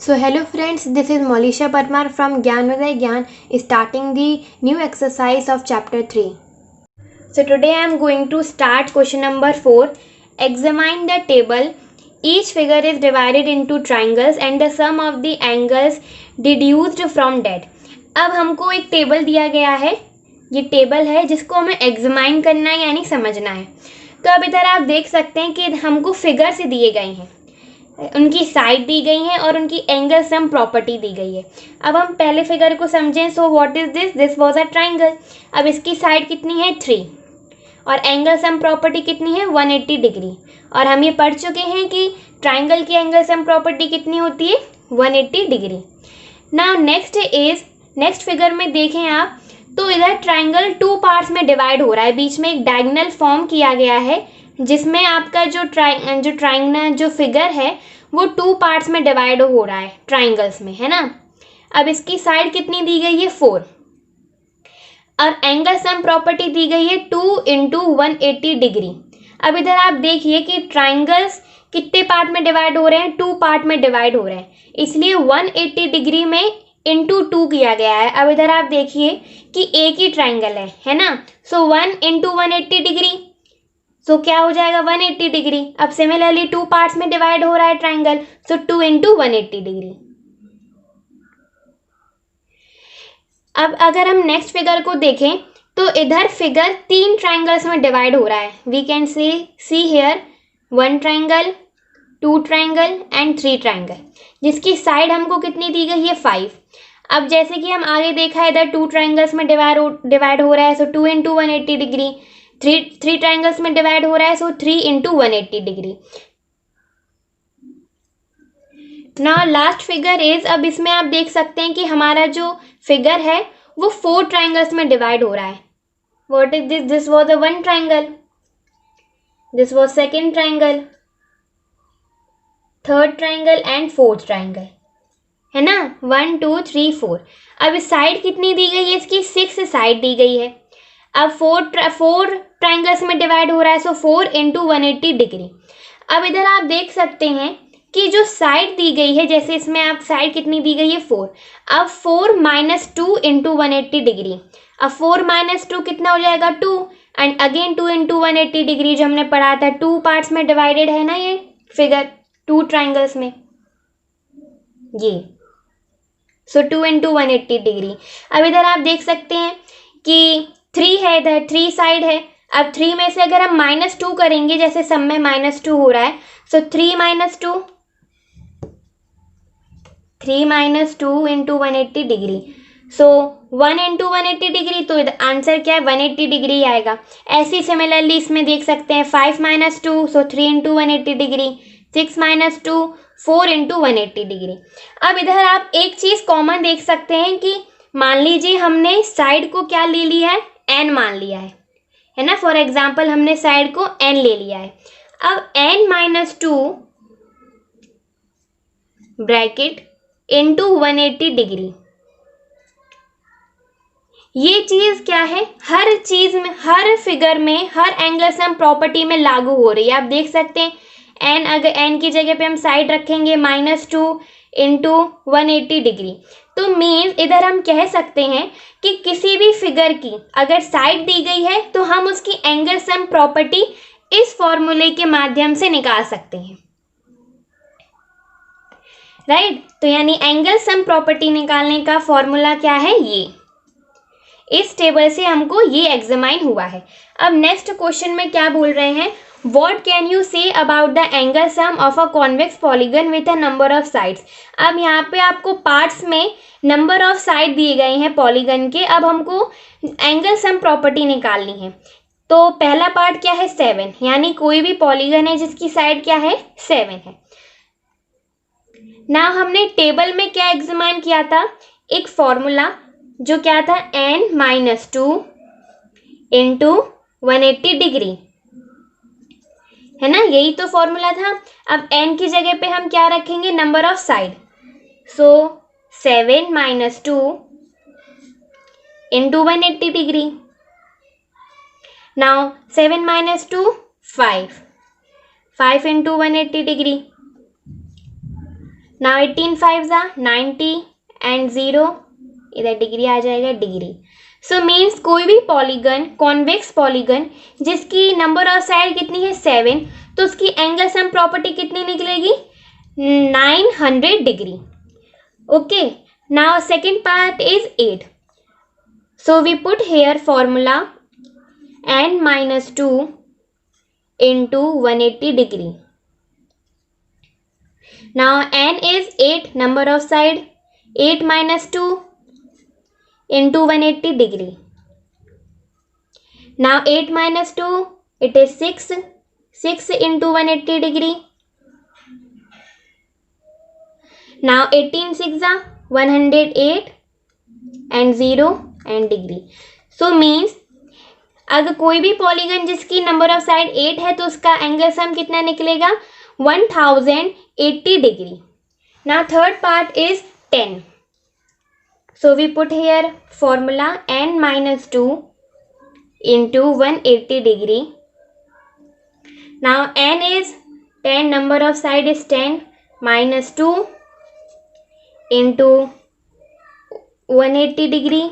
So hello friends, this is Molisha Parmar from Gyanodaya Gyan starting the new exercise of chapter 3. So today I am going to start question number 4. Examine the table. Each figure is divided into triangles and the sum of the angles deduced from that. अब हमको एक table दिया गया है, ये table है जिसको हमें एग्जामाइन करना है यानी समझना है। तो अब इधर आप देख सकते हैं कि हमको फिगर से दिए गए हैं, उनकी साइड दी गई है और उनकी एंगल सम प्रॉपर्टी दी गई है। अब हम पहले फिगर को समझें। So what is this? This was a triangle. अब इसकी साइड कितनी है? 3 और एंगल सम प्रॉपर्टी कितनी है? 180 डिग्री। और हम ये पढ़ चुके हैं कि ट्राइंगल की एंगल सम प्रॉपर्टी कितनी होती है? 180 डिग्री। नाउ नेक्स्ट फिगर में देखें आप तो इधर ट्राइंगल 2 पार्ट्स में डिवाइड हो रहा है, बीच में एक डायगोनल फॉर्म किया गया है जिसमें आपका जो ट्राइंगल जो फिगर है वो 2 पार्ट्स में डिवाइड हो रहा है ट्राइंगल्स में, है ना। अब इसकी साइड कितनी दी गई है? 4 और एंगल सम प्रॉपर्टी दी गई है 2 इंटू 180 डिग्री। अब इधर आप देखिए कि ट्राइंगल्स कितने पार्ट में डिवाइड हो रहे हैं? 2 पार्ट में डिवाइड हो रहे हैं, इसलिए 180 डिग्री में इंटू 2 किया गया है। अब इधर आप देखिए कि एक ही ट्राइंगल है ना। सो 1 इंटू 180 डिग्री, सो क्या हो जाएगा? 180 डिग्री। अब सिमिलरली 2 पार्ट्स में डिवाइड हो रहा है ट्राइंगल, सो 2 इंटू 180 डिग्री। अब अगर हम नेक्स्ट फिगर को देखें तो इधर फिगर 3 ट्राइंगल्स में डिवाइड हो रहा है। We can see here 1 triangle, 2 triangle and 3 triangle, जिसकी साइड हमको कितनी दी गई है? 5। अब जैसे कि हम आगे देखा है इधर 2 ट्राइंगल्स में डिवाइड हो रहा है, सो 2 इंटू 180 डिग्री। 3 ट्राइंगल्स में डिवाइड हो रहा है, सो 3 into 180 degree. Now last figure is, अब इसमें आप देख सकते हैं कि हमारा जो फिगर है वो 4 ट्राइंगल्स में डिवाइड हो रहा है। What is this? This was a 1 triangle, this was second triangle, third triangle and fourth triangle, है ना। 1 2 3 4। अब इस साइड कितनी दी गई है? इसकी 6 साइड दी गई है। अब 4 ट्राइंगल्स में डिवाइड हो रहा है, सो 4 इंटू 180 डिग्री। अब इधर आप देख सकते हैं कि जो साइड दी गई है, जैसे इसमें आप साइड कितनी दी गई है? 4। अब 4 माइनस 2 इंटू 180 डिग्री। अब 4 माइनस 2 कितना हो जाएगा? 2 एंड अगेन 2 इंटू 180 डिग्री, जो हमने पढ़ा था 2 पार्ट्स में डिवाइडेड है ना ये फिगर 2 ट्राइंगल्स में, ये सो 2 इंटू 180 डिग्री। अब इधर आप देख सकते हैं कि 3 है, इधर 3 साइड है। अब 3 में से अगर हम -2 करेंगे, जैसे सब में -2 हो रहा है, सो 3 माइनस 2 इंटू 180 डिग्री, सो 1 इंटू 180 डिग्री, तो आंसर क्या है? 180 डिग्री आएगा। ऐसे सिमिलरली इसमें देख सकते हैं 5 माइनस 2, सो 3 into 180 degree, 6 minus 2, 4 into 180 degree. अब इधर आप एक चीज कॉमन देख सकते हैं कि मान लीजिए हमने साइड को क्या ले लिया है? n मान लिया है ना। फॉर एग्जाम्पल हमने साइड को n ले लिया है। अब n minus 2 bracket into 180 degree, ये चीज क्या है? हर चीज में, हर फिगर में, हर एंगल सम प्रॉपर्टी में लागू हो रही है। आप देख सकते हैं n, अगर n की जगह पे हम साइड रखेंगे -2 इंटू 180 डिग्री, तो मीन्स इधर हम कह सकते हैं कि किसी भी फिगर की अगर साइड दी गई है तो हम उसकी एंगल सम प्रॉपर्टी इस फॉर्मूले के माध्यम से निकाल सकते हैं, राइट। तो यानी एंगल सम प्रॉपर्टी निकालने का फॉर्मूला क्या है? ये इस टेबल से हमको ये एग्जामाइन हुआ है। अब नेक्स्ट क्वेश्चन में क्या बोल रहे हैं? What can you say about the angle sum of a convex polygon with a number of sides? अब यहाँ पे आपको पार्ट्स में नंबर ऑफ साइड दिए गए हैं पॉलीगन के। अब हमको एंगल सम प्रॉपर्टी निकालनी है। तो पहला पार्ट क्या है? 7, यानी कोई भी पॉलीगन है जिसकी साइड क्या है? 7 है ना। हमने टेबल में क्या एग्जामाइन किया था? एक फॉर्मूला जो क्या था? n माइनस 2 इंटू 180 डिग्री, है ना, यही तो फॉर्मूला था। अब n की जगह पे हम क्या रखेंगे? Number of side, so 7 minus 2 into 180 degree. Now 7 minus 2 5 into 180 degree. Now 18 5 जा 90 एंड 0 इधर डिग्री आ जाएगा डिग्री. सो मीन्स कोई भी पॉलीगन, कॉन्वेक्स पॉलीगन जिसकी नंबर ऑफ साइड कितनी है 7, तो उसकी एंगल सम प्रॉपर्टी कितनी निकलेगी 900 degree. Okay, now second part is 8. So we put here formula n minus 2 into 180 degree. Now n is 8 number of side, 8 minus 2 into 180 degree. Now 8 minus 2 it is 6, 6 into 180 degree. Now 18 6 are 108 and 0 and degree. So means अगर कोई भी polygon जिसकी number of side 8 है तो उसका angle sum कितना निकलेगा 1080 degree. Now third part is 10. So we put here formula n minus 2 into 180 degree. Now n is 10, number of side is 10 minus 2 into 180 degree.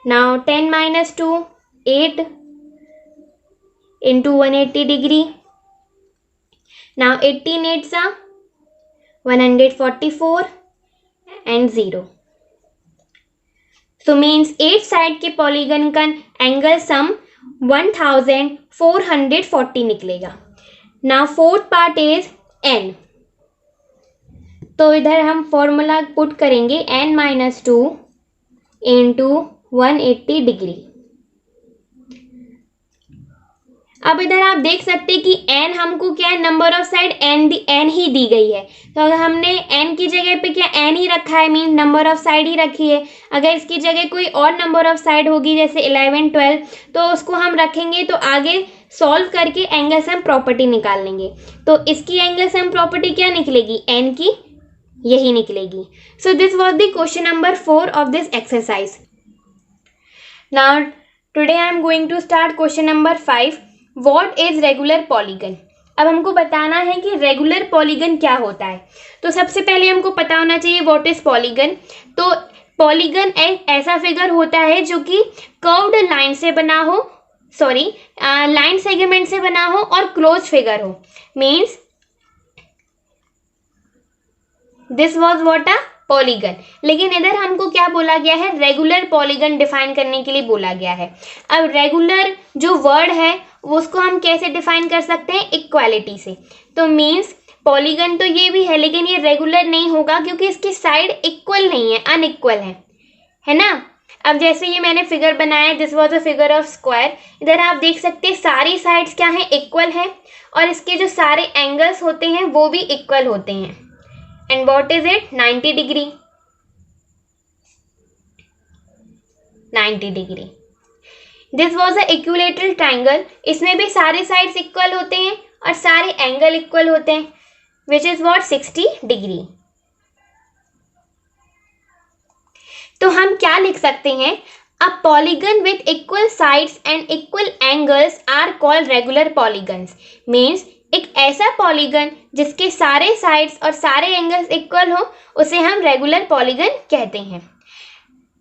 Now 10 minus 2 8 into 180 degree. Now 18 8s are 144 and 0. So means 8 side के polygon का angle sum 1440 निकलेगा. Now fourth part is n. तो इधर हम formula put करेंगे n minus 2 into 180 degree. अब इधर आप देख सकते हैं कि n हमको क्या है नंबर ऑफ साइड n ही दी गई है. तो अगर हमने n की जगह पे क्या n ही रखा है मीन नंबर ऑफ साइड ही रखी है. अगर इसकी जगह कोई और नंबर ऑफ साइड होगी जैसे 11 12 तो उसको हम रखेंगे तो आगे सॉल्व करके एंगल सम प्रॉपर्टी निकाल लेंगे. तो इसकी एंगल सम प्रॉपर्टी क्या निकलेगी n की यही निकलेगी. So this was the question number 4 of this exercise. Now today I am going to start question number 5. What is regular polygon? अब हमको बताना है कि रेगुलर पॉलीगन क्या होता है. तो सबसे पहले हमको पता होना चाहिए व्हाट इज पॉलीगन. तो पॉलीगन एक ऐसा फिगर होता है जो कि कर्व्ड लाइन से बना हो, सॉरी लाइन सेगमेंट से बना हो और क्लोज फिगर हो. Means this was what a polygon. लेकिन इधर हमको क्या बोला गया है रेगुलर पॉलीगन डिफाइन करने के लिए बोला गया है. अब रेगुलर जो वर्ड है उसको हम कैसे डिफाइन कर सकते हैं इक्वालिटी से. तो मीन्स पॉलीगन तो ये भी है लेकिन ये रेगुलर नहीं होगा क्योंकि इसकी साइड इक्वल नहीं है, अनइक्वल है ना. अब जैसे ये मैंने फिगर बनाया, this was a figure of square. इधर आप देख सकते हैं सारी साइड्स क्या है इक्वल है और इसके जो सारे एंगल्स होते हैं वो भी इक्वल होते हैं. And what is it 90 degree. 90 degree. This was a equilateral triangle. इसमें भी सारे साइड्स इक्वल होते हैं और सारे एंगल इक्वल होते हैं विच इज व्हाट 60 डिग्री. तो हम क्या लिख सकते हैं a polygon with equal sides and equal angles are called regular polygons. Means एक ऐसा पॉलीगन जिसके सारे साइड्स और सारे एंगल्स इक्वल हो उसे हम रेगुलर पॉलीगन कहते हैं.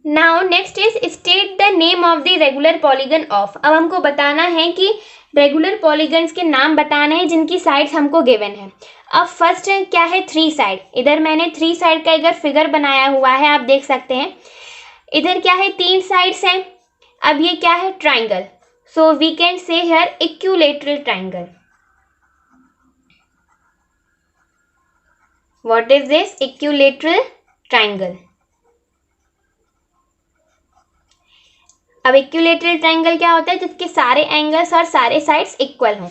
Now next is state the name of the regular polygon of. अब हमको बताना है कि रेगुलर पॉलीगन्स के नाम बताने हैं जिनकी साइड्स हमको गिवन है. अब फर्स्ट क्या है 3 साइड. इधर मैंने 3 साइड का इधर फिगर बनाया हुआ है, आप देख सकते हैं. इधर क्या है 3 साइड्स हैं. अब ये क्या है triangle. So we can say here equilateral triangle. What is this equilateral triangle. अब इक्विलेटरल ट्राइंगल क्या होता है जिसके सारे एंगल्स और सारे साइड्स इक्वल हों.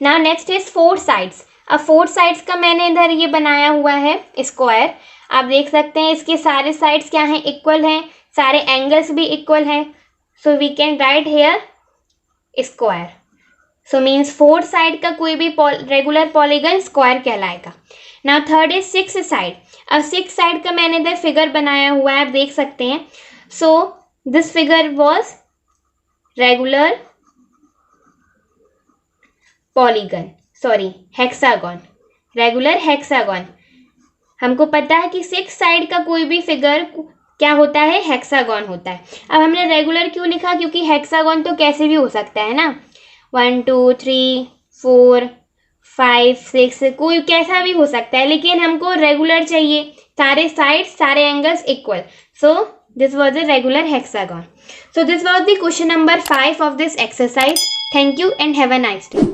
Now next is 4 sides. अब 4 साइड्स का मैंने इधर ये बनाया हुआ है स्क्वायर. आप देख सकते हैं इसके सारे साइड्स क्या हैं इक्वल हैं, सारे एंगल्स भी इक्वल हैं. So we can write here square. So means 4 side का कोई भी रेगुलर पॉलीगन स्क्वायर कहलाएगा. Now third is 6 side. अब 6 साइड का मैंने इधर फिगर बनाया हुआ है, आप देख सकते हैं. सो this figure was regular polygon, sorry hexagon, regular hexagon. हमको पता है कि 6 साइड का कोई भी फिगर क्या होता है, हेक्सागन होता है। अब हमने रेगुलर क्यों लिखा, क्योंकि हेक्सागन तो कैसे भी हो सकता है ना, 1 2 3 4 5 6 कोई कैसा भी हो सकता है, लेकिन हमको रेगुलर चाहिए, सारे साइड सारे angles equal. So this was a regular hexagon. So this was the question number 5 of this exercise. Thank you and have a nice day.